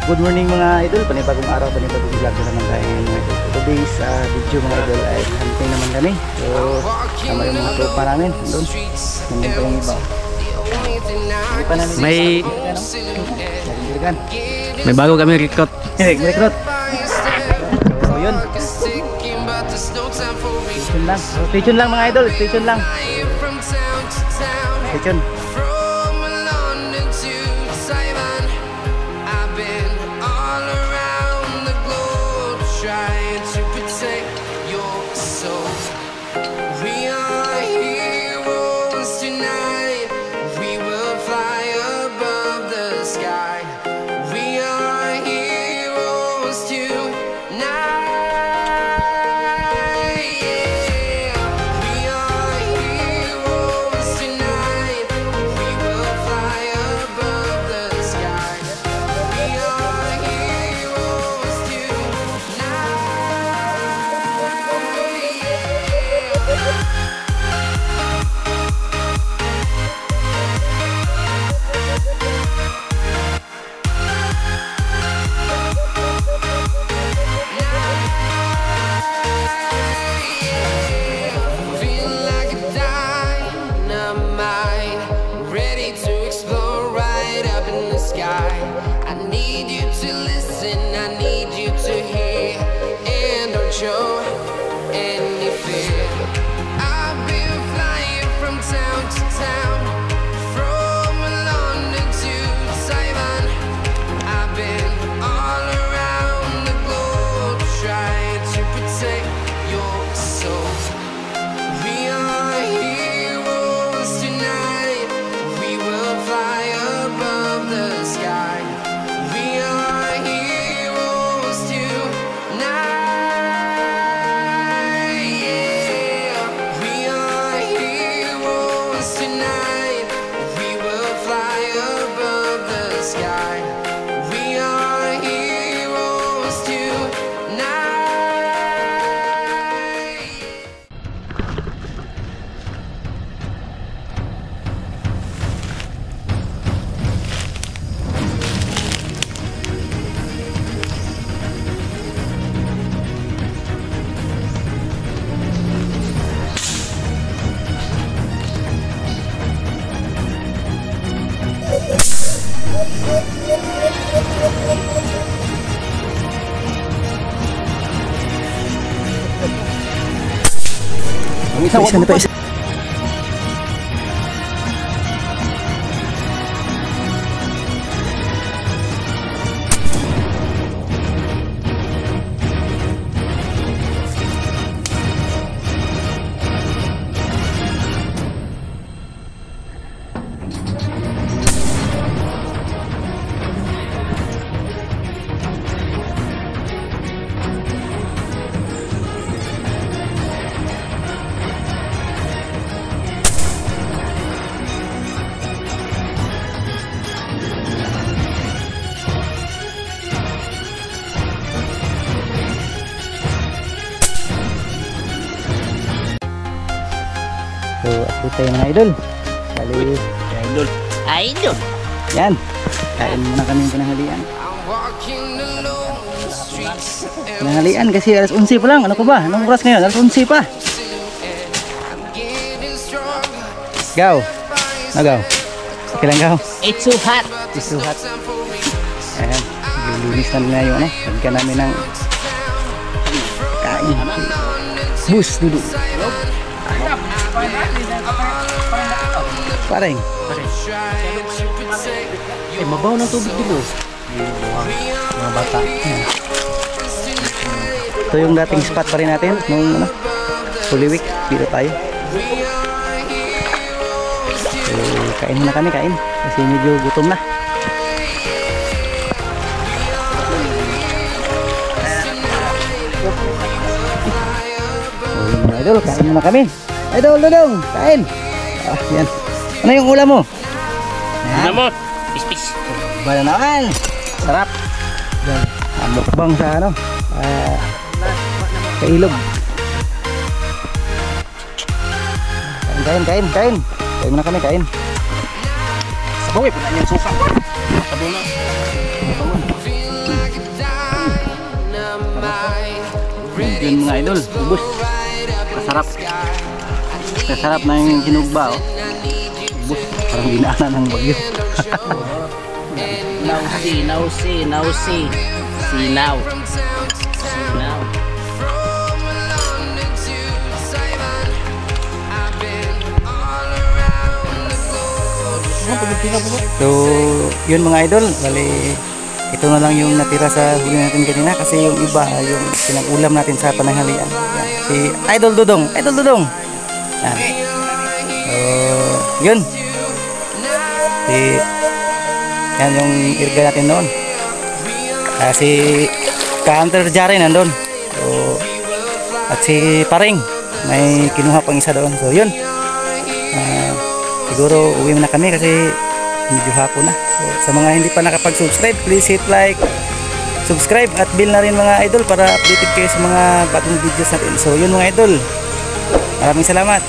Good morning mga idol, panibagong araw, panibagong vlog na naman tayo ngayon mga idol. Today's video mga idol ay hunting naman kami. So, sama yung mga tropa namin doon. Nandun pa yung iba. Hindi pa namin may bago kami recruit. Recruit. So, yun. Station lang. Station lang mga idol, station lang. Station. Isa na pa isa. So, update tayo mga idol. Bali, idol. Yan. Kain muna kami ng pinanghalian. Pinanghalian kasi alas 11 pa lang. Ano ko ba? Anong oras ngayon? Alas 11 pa. Gaw. Nagaw. Okay lang gaw. It's so hot. It's so hot. Ayan. Lilinis na nila yung ano. Lagyan namin ng kain. Bus dulu. Pareng. Mabaw ng tubig dito. Mga bata. Ito yung dating spot pa rin natin nung ano, Holy Week. Dito tayo. So, kain muna kami, kain. Kasi medyo gutom na. So, mga idol, kain muna kami. Idol, dudong, kain. Ah, yan. Ano yung ulam mo? Ulam mo? Pispis. Bala naman. Sarap. Mukbang sa ano? Sa ilog. Kain. Kain muna kami, kain. Sabaw eh, pala niyang suka. Sabaw na. idol. Ubus. Kasarap. Kasarap na yung hinugba, oh. Ubus. Parang dinaanan ng bagyo. Now see. Sinaw. So, yun mga idol, bali ito na lang yung natira sa huli natin kanina kasi yung iba, yung pinag-ulam natin sa pananghalian. Yan. Si Idol Dudong. Yan. So, yun. Yan yung irga natin noon. Si Ka-Hunter Jare nandun. So, at si Paring, may kinuha pang isa doon. So, yun. Siguro uwi na kami kasi medyo hapon na. So, sa mga hindi pa nakapag-subscribe, please hit like, subscribe at bell na rin mga idol para updated kayo sa mga bagong videos natin. So yun mga idol, maraming salamat.